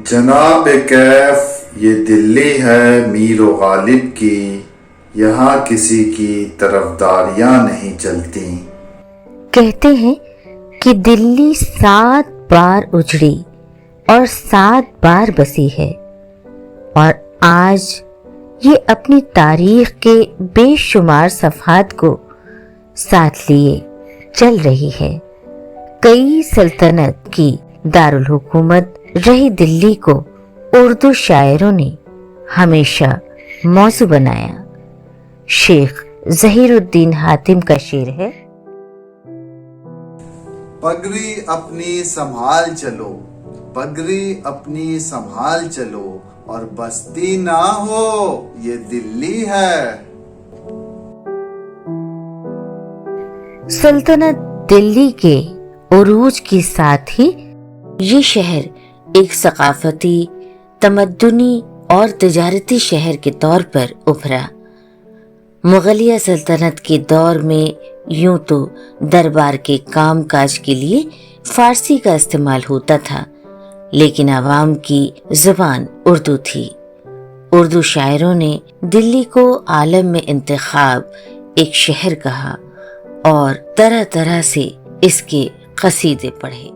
جناب کیف یہ دلی ہے میر و غالب کی، یہاں کسی کی طرفداریاں نہیں چلتی۔ کہتے ہیں کہ دلی 7 بار اجڑی اور 7 بار بسی ہے، اور آج یہ اپنی تاریخ کے بے شمار صفحات کو ساتھ لیے چل رہی ہے۔ کئی سلطنت کی دارالحکومت رہی دلی کو اردو شاعروں نے ہمیشہ موضوع بنایا۔ شیخ ظہیر الدین حاتم کا شعر ہے: پگڑی اپنی سنبھال چلو، پگڑی اپنی سنبھال چلو، اور بستی نہ ہو یہ دلی ہے۔ سلطنت دلی کے عروج کے ساتھ ہی یہ شہر ایک ثقافتی، تمدنی اور تجارتی شہر کے طور پر ابھرا۔ مغلیہ سلطنت کے دور میں یوں تو دربار کے کام کاج کے لیے فارسی کا استعمال ہوتا تھا، لیکن عوام کی زبان اردو تھی۔ اردو شاعروں نے دلی کو عالم میں انتخاب ایک شہر کہا اور طرح طرح سے اس کے قصیدے پڑھے۔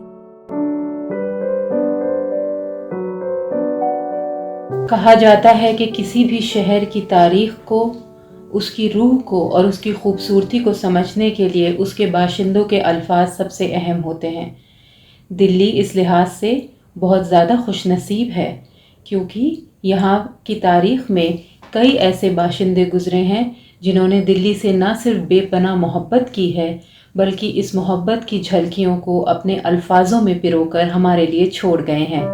کہا جاتا ہے کہ کسی بھی شہر کی تاریخ کو، اس کی روح کو اور اس کی خوبصورتی کو سمجھنے کے لیے اس کے باشندوں کے الفاظ سب سے اہم ہوتے ہیں۔ دلی اس لحاظ سے بہت زیادہ خوش نصیب ہے کیونکہ یہاں کی تاریخ میں کئی ایسے باشندے گزرے ہیں جنہوں نے دلی سے نہ صرف بے پناہ محبت کی ہے بلکہ اس محبت کی جھلکیوں کو اپنے الفاظوں میں پرو کر ہمارے لیے چھوڑ گئے ہیں۔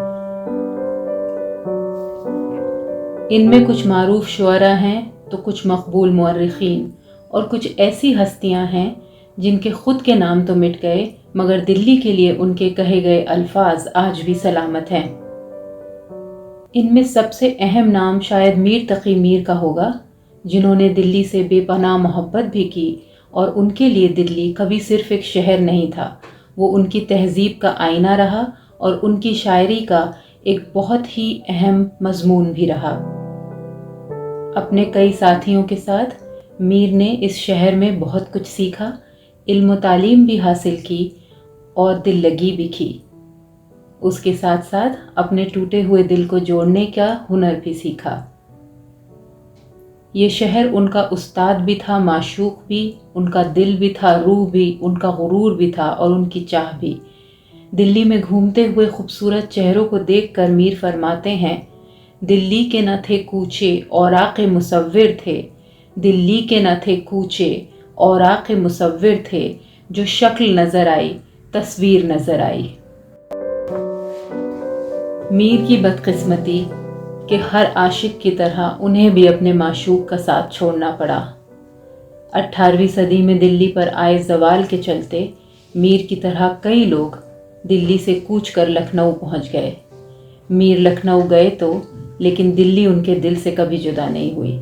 ان میں کچھ معروف شعراء ہیں تو کچھ مقبول مورخین اور کچھ ایسی ہستیاں ہیں جن کے خود کے نام تو مٹ گئے مگر دلی کے لیے ان کے کہے گئے الفاظ آج بھی سلامت ہیں۔ ان میں سب سے اہم نام شاید میر تقی میر کا ہوگا، جنہوں نے دلی سے بے پناہ محبت بھی کی، اور ان کے لیے دلی کبھی صرف ایک شہر نہیں تھا، وہ ان کی تہذیب کا آئینہ رہا اور ان کی شاعری کا ایک بہت ہی اہم مضمون بھی رہا۔ اپنے کئی ساتھیوں کے ساتھ میر نے اس شہر میں بہت کچھ سیکھا، علم و تعلیم بھی حاصل کی اور دل لگی بھی کی۔ اس کے ساتھ ساتھ اپنے ٹوٹے ہوئے دل کو جوڑنے کا ہنر بھی سیکھا۔ یہ شہر ان کا استاد بھی تھا، معشوق بھی، ان کا دل بھی تھا، روح بھی، ان کا غرور بھی تھا اور ان کی چاہ بھی۔ دلی میں گھومتے ہوئے خوبصورت چہروں کو دیکھ کر میر فرماتے ہیں: دلی کے نہ تھے کوچے اوراق مصور تھے، دلی کے نہ تھے کوچے اوراق مصور تھے، جو شکل نظر آئی تصویر نظر آئی۔ میر کی بدقسمتی کہ ہر عاشق کی طرح انہیں بھی اپنے معشوق کا ساتھ چھوڑنا پڑا۔ 18ویں صدی میں دلی پر آئے زوال کے چلتے میر کی طرح کئی لوگ دلی سے کوچ کر لکھنؤ پہنچ گئے۔ میر لکھنؤ گئے تو لیکن دلی ان کے دل سے کبھی جدا نہیں ہوئی۔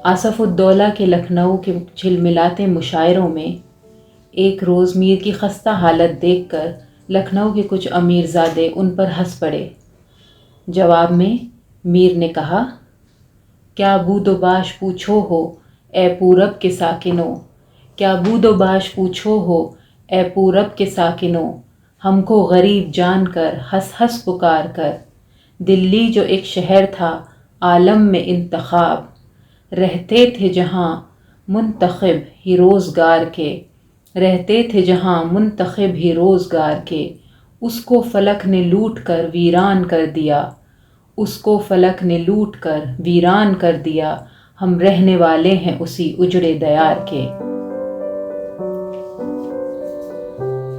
آصف الدولہ کے لکھنؤ کے جھلملاتے مشاعروں میں ایک روز میر کی خستہ حالت دیکھ کر لکھنؤ کے کچھ امیر زادے ان پر ہنس پڑے۔ جواب میں میر نے کہا: کیا بود و باش پوچھو ہو اے پورب کے ساکنوں، کیا بود و باش پوچھو ہو اے پورب کے ساکنوں، ہم کو غریب جان کر ہنس ہنس پکار کر۔ دلی جو ایک شہر تھا عالم میں انتخاب، رہتے تھے جہاں منتخب ہی روزگار کے، رہتے تھے جہاں منتخب ہی روزگار کے، اس کو فلک نے لوٹ کر ویران کر دیا، اس کو فلک نے لوٹ کر ویران کر دیا، ہم رہنے والے ہیں اسی اجڑے دیار کے۔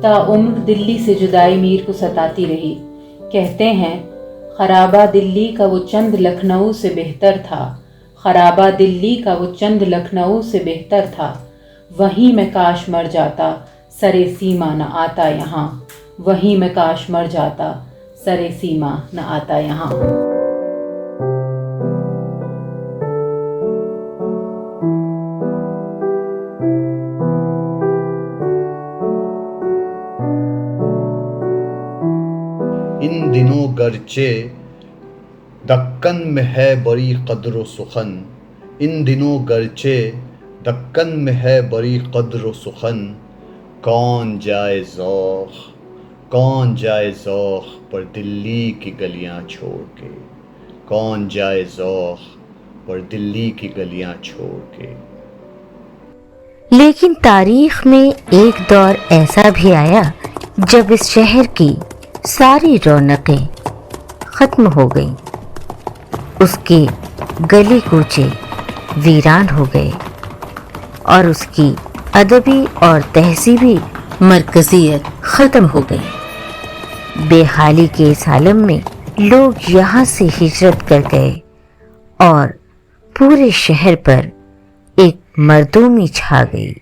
تاعمر دلی سے جدائی میر کو ستاتی رہی۔ کہتے ہیں: خرابہ دلی کا وہ چند لکھنؤ سے بہتر تھا، خرابہ دلی کا وہ چند لکھنؤ سے بہتر تھا، وہیں میں کاش مر جاتا سرے سیما نہ آتا یہاں، وہیں میں کاش مر جاتا سرے سیما نہ آتا یہاں۔ ان دنوں دنوں گرچہ دکن میں ہے بڑی قدر و سخن، ان دنوں گرچہ دکن میں ہے بڑی قدر و سخن، کون جائے ذوق پر دلی کی گلیاں چھوڑ کے، کون جائے ذوق پر دلی کی گلیاں چھوڑ کے۔ لیکن تاریخ میں ایک دور ایسا بھی آیا جب اس شہر کی ساری رونقیں ختم ہو گئیں، اس کے گلی کوچے ویران ہو گئے اور اس کی ادبی اور تہذیبی مرکزیت ختم ہو گئی۔ بے حالی کے اس عالم میں لوگ یہاں سے ہجرت کر گئے اور پورے شہر پر ایک مردومی چھا گئی۔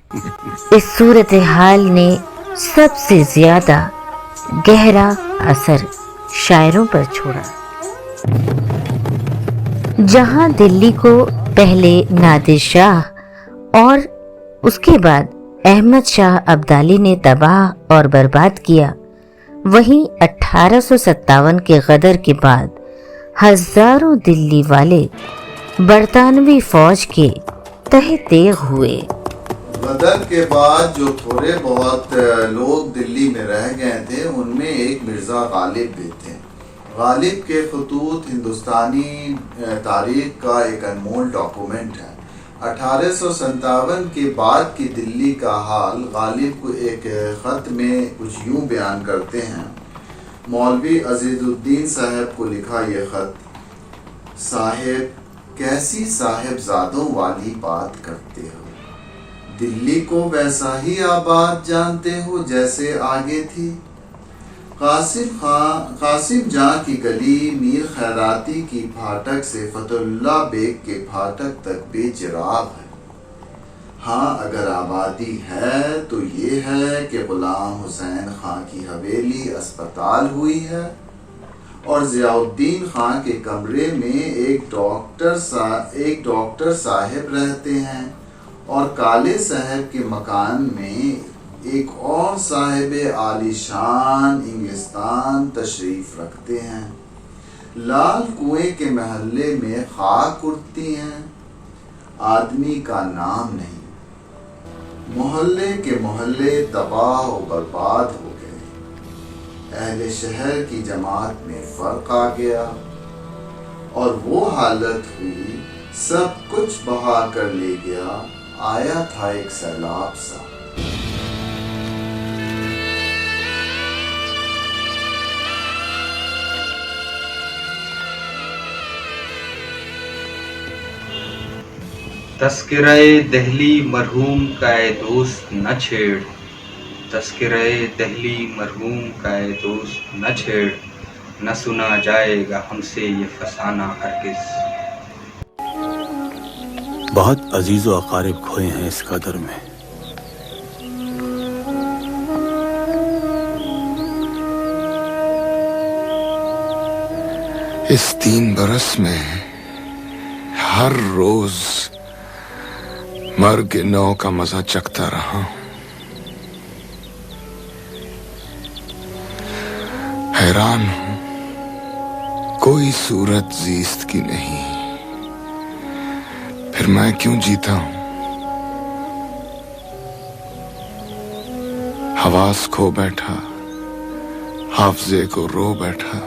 اس صورتحال نے سب سے زیادہ گہرا اثر شاعروں پر چھوڑا۔ جہاں دلی کو پہلے نادر شاہ اور اس کے بعد احمد شاہ ابدالی نے تباہ اور برباد کیا، وہیں 1857 کے غدر کے بعد ہزاروں دلی والے برطانوی فوج کے تہہ تیغ ہوئے۔ غدر کے بعد جو تھوڑے بہت لوگ دلی میں رہ گئے تھے ان میں ایک مرزا غالب بھی تھے۔ غالب کے خطوط ہندوستانی تاریخ کا ایک انمول ڈاکومنٹ ہے۔ 1857 کے بعد کی دلی کا حال غالب کو ایک خط میں کچھ یوں بیان کرتے ہیں۔ مولوی عزیز الدین صاحب کو لکھا یہ خط: صاحب کیسی صاحبزادوں والی بات کرتے ہو، دلی کو ویسا ہی آباد جانتے ہو جیسے آگے تھی۔ قاسم جاں کی گلی میر خیراتی کی پھاٹک سے فتح اللہ بیگ کے پھاٹک تک بے چراغ ہے۔ ہاں اگر آبادی ہے تو یہ ہے کہ غلام حسین خان کی حویلی اسپتال ہوئی ہے اور ضیاء الدین خان کے کمرے میں ایک ڈاکٹر صاحب رہتے ہیں اور کالے صاحب کے مکان میں ایک اور صاحب عالی شان انگلستان تشریف رکھتے ہیں۔ لال کنویں کے محلے میں خاک اڑتی ہیں، آدمی کا نام نہیں۔ محلے کے محلے تباہ و برباد ہو گئے، اہل شہر کی جماعت میں فرق آ گیا اور وہ حالت ہوئی سب کچھ بہا کر لے گیا، آیا تھا ایک سیلاب سا۔ تذکرہ دہلی مرحوم کا اے دوست نہ چھیڑ، تذکرہ دہلی مرحوم کا اے دوست نہ چھیڑ، نہ سنا جائے گا ہم سے یہ فسانہ ہرگز۔ بہت عزیز و اقارب کھوئے ہیں اس قدر میں، اس 3 برس میں ہر روز مرگ نو کا مزہ چکھتا رہا۔ حیران ہوں کوئی صورت زیست کی نہیں، پھر میں کیوں جیتا ہوں؟ حواس کھو بیٹھا، حافظے کو رو بیٹھا۔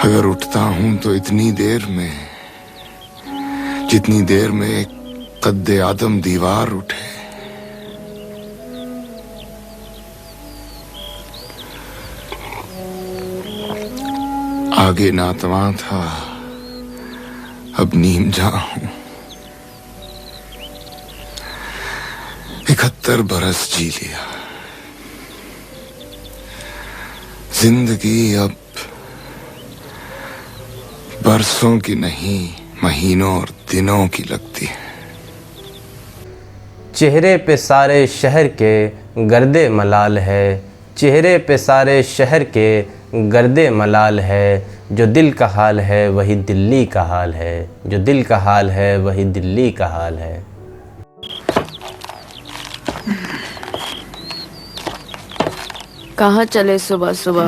اگر اٹھتا ہوں تو اتنی دیر میں جتنی دیر میں ایک قد آدم دیوار اٹھے۔ آگے ناتواں تھا، اب نیم جاں ہوں۔ 71 برس جی لیا، زندگی اب برسوں کی نہیں مہینوں اور دنوں کی لگتی ہے۔ چہرے پہ سارے شہر کے گرد ملال ہے، چہرے پہ سارے شہر کے گرد ملال ہے، جو دل کا حال ہے وہی دلی کا حال ہے، جو دل کا حال ہے وہی دلی کا حال ہے۔ کہاں چلے صبح صبح؟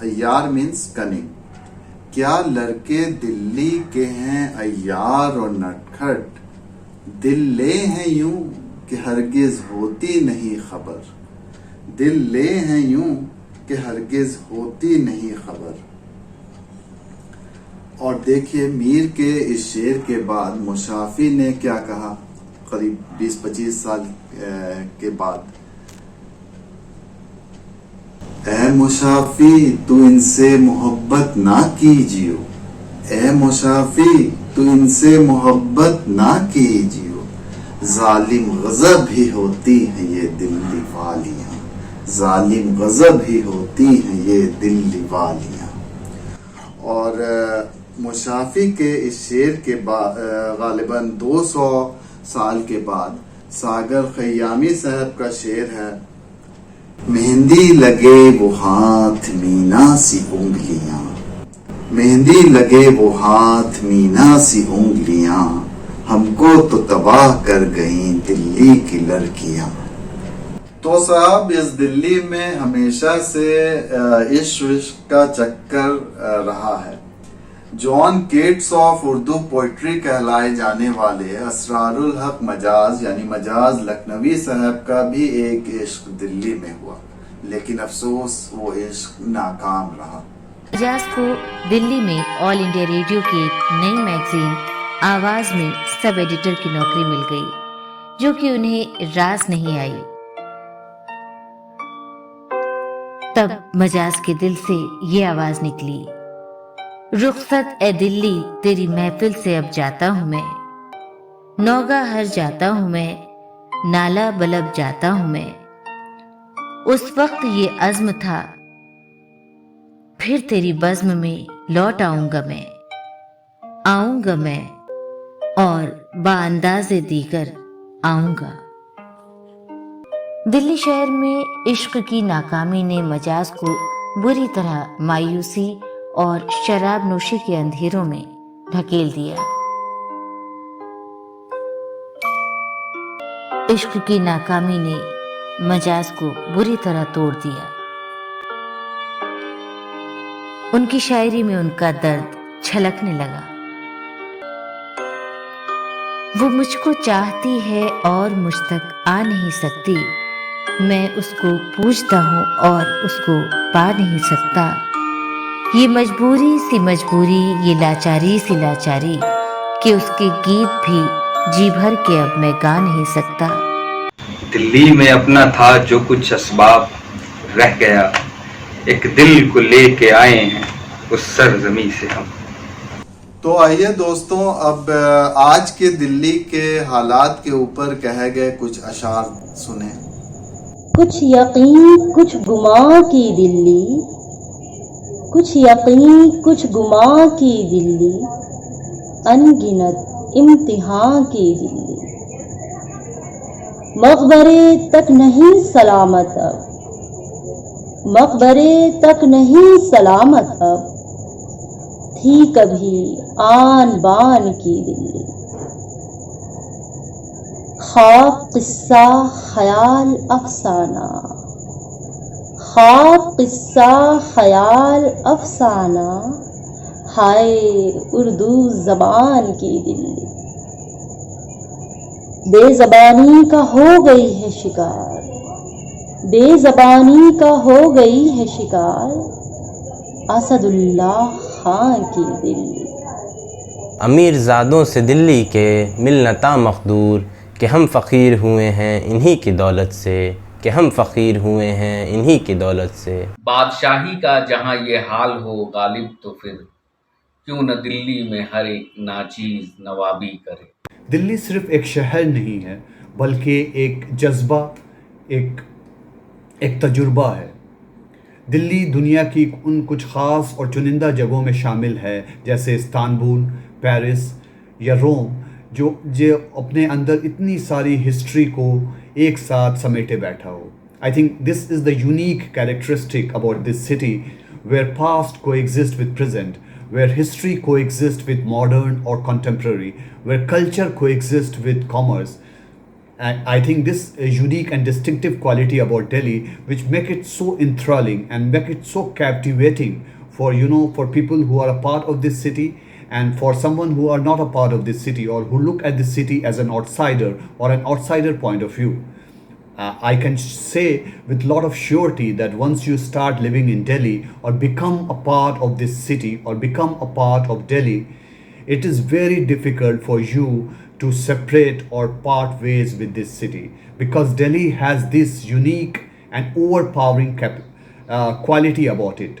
ایار مینس کننگ. کیا لڑکے دلی کے ہیں ایار اور نٹکھٹ, دل لے ہیں یوں کہ ہرگز ہوتی نہیں خبر, دل لے ہیں یوں کہ ہرگز ہوتی نہیں خبر. اور دیکھیے میر کے اس شعر کے بعد مشافی نے کیا کہا قریب 20-25 سال کے بعد, اے مشافی تو ان سے محبت نہ کیجیو, اے مشافی تو ان سے محبت نہ کیجیو, ظالم غضب ہی ہوتی ہیں یہ دلی والیاں, ظالم غضب ہی ہوتی ہیں یہ دلی والیاں. اور مشافی کے اس شعر کے بعد غالباً 200 سال کے بعد ساگر خیامی صاحب کا شعر ہے, مہندی لگے وہ ہاتھ مینا سی انگلیاں, مہندی لگے وہ ہاتھ مینا سی انگلیاں, ہم کو تو تباہ کر گئیں دلی کی لڑکیاں. تو صاحب اس دلی میں ہمیشہ سے عشق کا چکر رہا ہے. جان کیٹس آف اردو پوئٹری کہلائے جانے والے اسرار الحق مجاز یعنی مجاز لکھنوی صاحب کا بھی ایک عشق دلی میں ہوا, لیکن افسوس وہ عشق ناکام رہا. مجاز کو دلی میں آل انڈیا ریڈیو کی ایک نئی میگزین آواز میں سب ایڈیٹر کی نوکری مل گئی, جو کہ انہیں راز نہیں آئی. تب مجاز کے دل سے یہ آواز نکلی, رخصت اے دلی تیری محفل سے اب جاتا ہوں میں, نوگاہ ہر جاتا ہوں میں, نالا بلب جاتا ہوں میں. اس وقت یہ عزم تھا پھر تیری بزم میں لوٹ آؤں گا میں, آؤں گا میں اور با انداز دیگر آؤں گا. دلی شہر میں عشق کی ناکامی نے مجاز کو بری طرح مایوسی اور شراب نوشی کے اندھیروں میں دھکیل دیا. عشق کی ناکامی نے مجاز کو بری طرح توڑ دیا. ان کی شاعری میں ان کا درد چھلکنے لگا. وہ مجھ کو چاہتی ہے اور مجھ تک آ نہیں سکتی, میں اس کو پوچھتا ہوں اور اس کو پا نہیں سکتا. یہ مجبوری سی مجبوری, یہ لاچاری سی لاچاری, کہ اس کے گیت بھی جی بھر کے اب میں گا نہیں سکتا. دلی میں اپنا تھا جو کچھ اسباب رہ گیا, ایک دل کو لے کے آئے ہیں اس سرزمیں سے ہم. تو آئیے دوستوں اب آج کے دلی کے حالات کے اوپر کہے گئے کچھ اشعار سنیں. کچھ یقین کچھ گماں کی دلی, کچھ یقین کچھ گماں کی دلی, انگنت امتحان کی دلی. مقبرے تک نہیں سلامت اب, مقبرے تک نہیں سلامت اب, تھی کبھی آن بان کی دلی. خواب قصہ خیال افسانہ, خواب قصہ خیال افسانہ, ہائے اردو زبان کی دلی. بے زبانی کا ہو گئی ہے شکار, بے زبانی کا ہو گئی ہے شکار, اسد اللہ خان کی دلی. امیر زادوں سے دلی کے ملنتا مخدور, کہ ہم فقیر ہوئے ہیں انہی کی دولت سے, کہ ہم فقیر ہوئے ہیں انہی کی دولت سے. بادشاہی کا جہاں یہ حال ہو غالب تو پھر کیوں نہ دلی میں ہر ایک ناچیز نوابی کرے. دلی صرف ایک شہر نہیں ہے بلکہ ایک جذبہ, ایک تجربہ ہے. دلی دنیا کی ان کچھ خاص اور چنندہ جگہوں میں شامل ہے جیسے استنبول, پیرس یا روم, جو اپنے اندر اتنی ساری ہسٹری کو ایک ساتھ سمیٹے بیٹھا ہو. I think this is the unique characteristic about this city, where past coexist with present, where history coexists with modern or contemporary, where culture coexists with commerce, And I think this unique and distinctive quality about Delhi, which make it so enthralling and make it so captivating for, for people who are a part of this city, and for someone who are not a part of this city, or who look at this city as an outsider or an outsider point of view. I can say with lot of surety that once you start living in Delhi, or become a part of this city, or become a part of Delhi, it is very difficult for you to separate or part ways with this city, because Delhi has this unique and overpowering quality about it.